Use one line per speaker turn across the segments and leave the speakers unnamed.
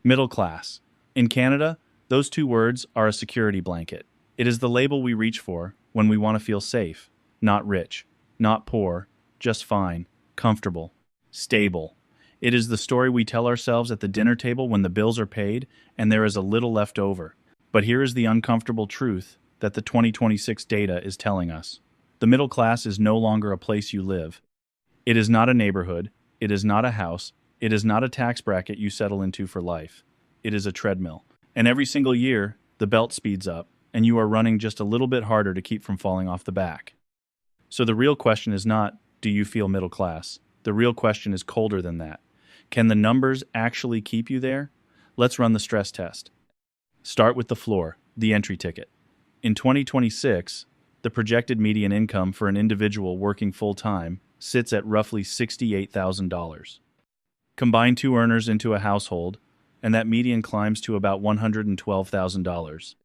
Middle class. In Canada, those two words are a security blanket. It is the label we reach for when we want to feel safe. Not rich, not poor, just fine, comfortable, stable. It is the story we tell ourselves at the dinner table when the bills are paid and there is a little left over. But here is the uncomfortable truth that the 2026 data is telling us. The middle class is no longer a place you live. It is not a neighborhood. It is not a house. It is not a tax bracket you settle into for life. It is a treadmill. And every single year, the belt speeds up, and you are running just a little bit harder to keep from falling off the back. So the real question is not, do you feel middle class? The real question is colder than that. Can the numbers actually keep you there? Let's run the stress test. Start with the floor, the entry ticket. In 2026, the projected median income for an individual working full-time sits at roughly $68,000. Combine two earners into a household, and that median climbs to about $112,000.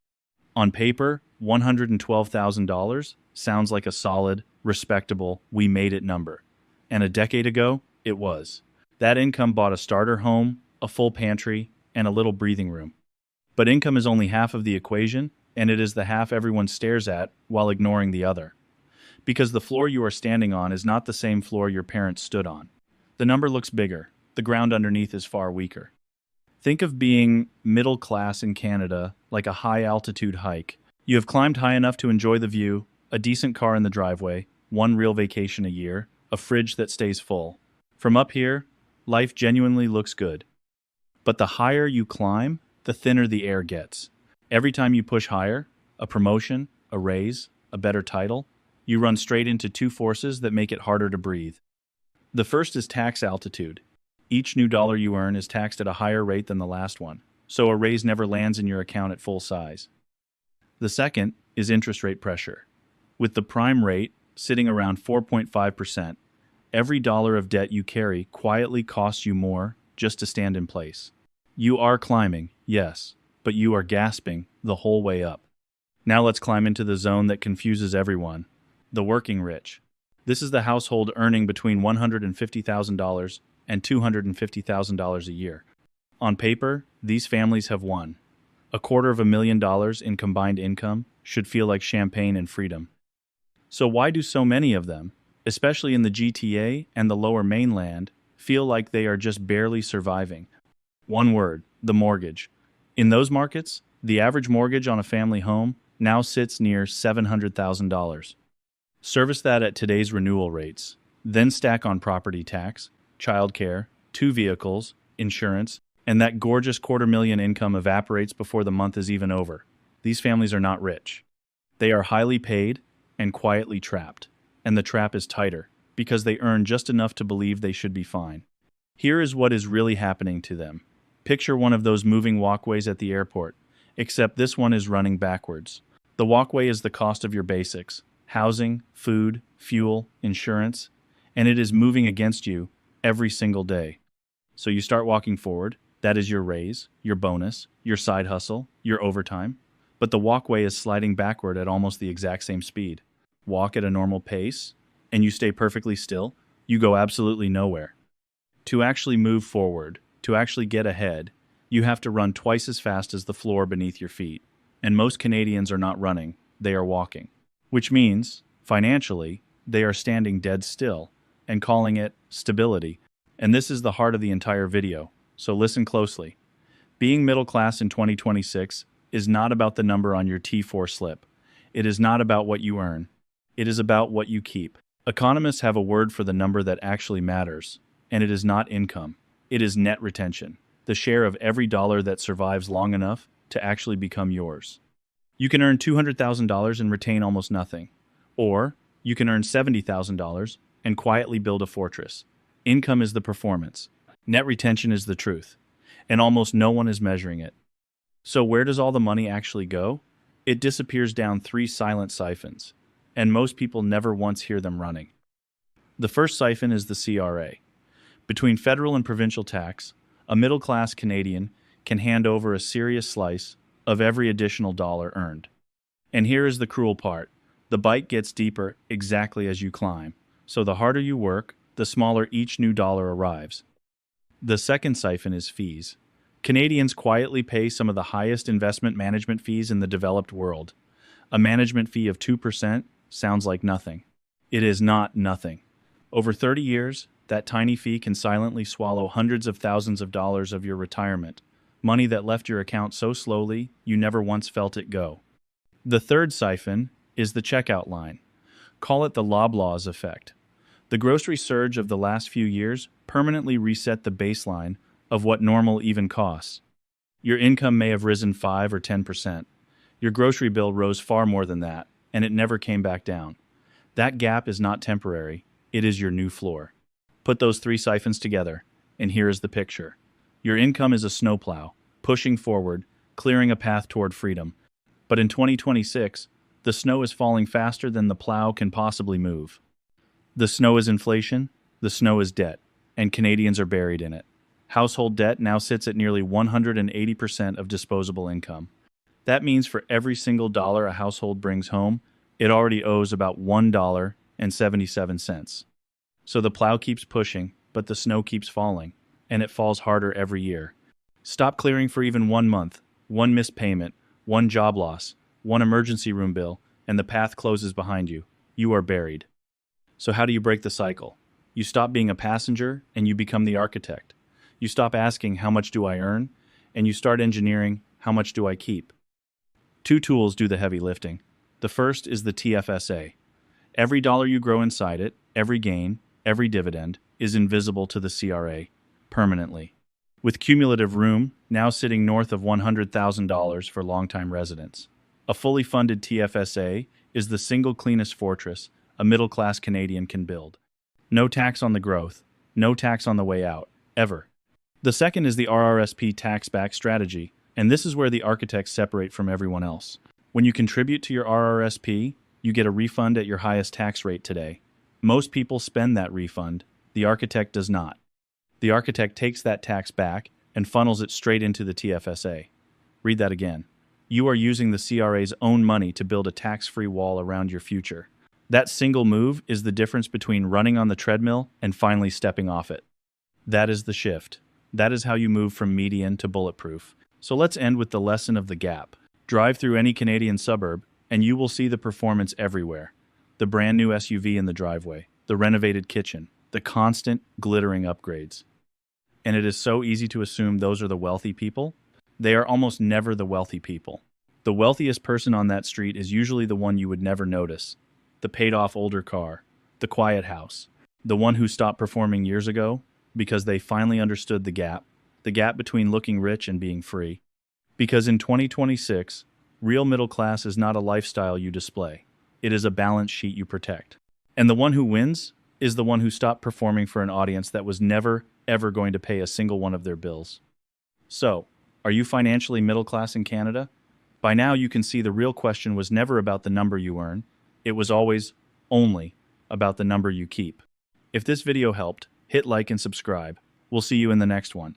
On paper, $112,000 sounds like a solid, respectable, we made it number. And a decade ago, it was. That income bought a starter home, a full pantry, and a little breathing room. But income is only half of the equation, and it is the half everyone stares at while ignoring the other. Because the floor you are standing on is not the same floor your parents stood on. The number looks bigger. The ground underneath is far weaker. Think of being middle class in Canada like a high-altitude hike. You have climbed high enough to enjoy the view, a decent car in the driveway, one real vacation a year, a fridge that stays full. From up here, life genuinely looks good. But the higher you climb, the thinner the air gets. Every time you push higher, a promotion, a raise, a better title, you run straight into two forces that make it harder to breathe. The first is tax altitude. Each new dollar you earn is taxed at a higher rate than the last one, so a raise never lands in your account at full size. The second is interest rate pressure. With the prime rate sitting around 4.5%, every dollar of debt you carry quietly costs you more just to stand in place. You are climbing, yes, but you are gasping the whole way up. Now let's climb into the zone that confuses everyone, the working rich. This is the household earning between $150,000 and $250,000 a year. On paper, these families have won. $250,000 in combined income should feel like champagne and freedom. So why do so many of them, especially in the GTA and the lower mainland, feel like they are just barely surviving? One word, the mortgage. In those markets, the average mortgage on a family home now sits near $700,000. Service that at today's renewal rates, then stack on property tax, childcare, 2 vehicles, insurance, and that gorgeous $250,000 income evaporates before the month is even over. These families are not rich. They are highly paid and quietly trapped. And the trap is tighter, because they earn just enough to believe they should be fine. Here is what is really happening to them. Picture one of those moving walkways at the airport, except this one is running backwards. The walkway is the cost of your basics, housing, food, fuel, insurance, and it is moving against you every single day. So you start walking forward, that is your raise, your bonus, your side hustle, your overtime, but the walkway is sliding backward at almost the exact same speed. Walk at a normal pace, and you stay perfectly still, you go absolutely nowhere. To actually move forward, to actually get ahead, you have to run twice as fast as the floor beneath your feet. And most Canadians are not running, they are walking. Which means, financially, they are standing dead still and calling it stability. And this is the heart of the entire video, so listen closely. Being middle class in 2026 is not about the number on your T4 slip. It is not about what you earn. It is about what you keep. Economists have a word for the number that actually matters, and it is not income. It is net retention, the share of every dollar that survives long enough to actually become yours. You can earn $200,000 and retain almost nothing. Or you can earn $70,000 and quietly build a fortress. Income is the performance. Net retention is the truth. And almost no one is measuring it. So where does all the money actually go? It disappears down 3 silent siphons. And most people never once hear them running. The first siphon is the CRA. Between federal and provincial tax, a middle-class Canadian can hand over a serious slice of every additional dollar earned. And here is the cruel part. The bite gets deeper exactly as you climb. So the harder you work, the smaller each new dollar arrives. The second siphon is fees. Canadians quietly pay some of the highest investment management fees in the developed world. A management fee of 2% sounds like nothing. It is not nothing. Over 30 years, that tiny fee can silently swallow hundreds of thousands of dollars of your retirement, money that left your account so slowly you never once felt it go. The third siphon is the checkout line. Call it the Loblaws effect. The grocery surge of the last few years permanently reset the baseline of what normal even costs. Your income may have risen 5 or 10%. Your grocery bill rose far more than that, and it never came back down. That gap is not temporary, it is your new floor. Put those three siphons together, and here is the picture. Your income is a snowplow, pushing forward, clearing a path toward freedom. But in 2026, the snow is falling faster than the plow can possibly move. The snow is inflation, the snow is debt, and Canadians are buried in it. Household debt now sits at nearly 180% of disposable income. That means for every single dollar a household brings home, it already owes about $1.77. So the plow keeps pushing, but the snow keeps falling, and it falls harder every year. Stop clearing for even 1 month, one missed payment, one job loss, one emergency room bill, and the path closes behind you. You are buried. So how do you break the cycle? You stop being a passenger and you become the architect. You stop asking, how much do I earn? And you start engineering, how much do I keep? Two tools do the heavy lifting. The first is the TFSA. Every dollar you grow inside it, every gain, every dividend, is invisible to the CRA, permanently. With cumulative room now sitting north of $100,000 for longtime residents. A fully funded TFSA is the single cleanest fortress a middle-class Canadian can build. No tax on the growth, no tax on the way out, ever. The second is the RRSP tax-back strategy, and this is where the architects separate from everyone else. When you contribute to your RRSP, you get a refund at your highest tax rate today. Most people spend that refund, the architect does not. The architect takes that tax back and funnels it straight into the TFSA. Read that again. You are using the CRA's own money to build a tax-free wall around your future. That single move is the difference between running on the treadmill and finally stepping off it. That is the shift. That is how you move from median to bulletproof. So let's end with the lesson of the gap. Drive through any Canadian suburb, and you will see the performance everywhere. The brand new SUV in the driveway, the renovated kitchen, the constant, glittering upgrades. And it is so easy to assume those are the wealthy people. They are almost never the wealthy people. The wealthiest person on that street is usually the one you would never notice. The paid-off older car, the quiet house, the one who stopped performing years ago because they finally understood the gap between looking rich and being free. Because in 2026, real middle class is not a lifestyle you display. It is a balance sheet you protect. And the one who wins is the one who stopped performing for an audience that was never, ever going to pay a single one of their bills. So, are you financially middle class in Canada? By now you can see the real question was never about the number you earn. It was always, only, about the number you keep. If this video helped, hit like and subscribe. We'll see you in the next one.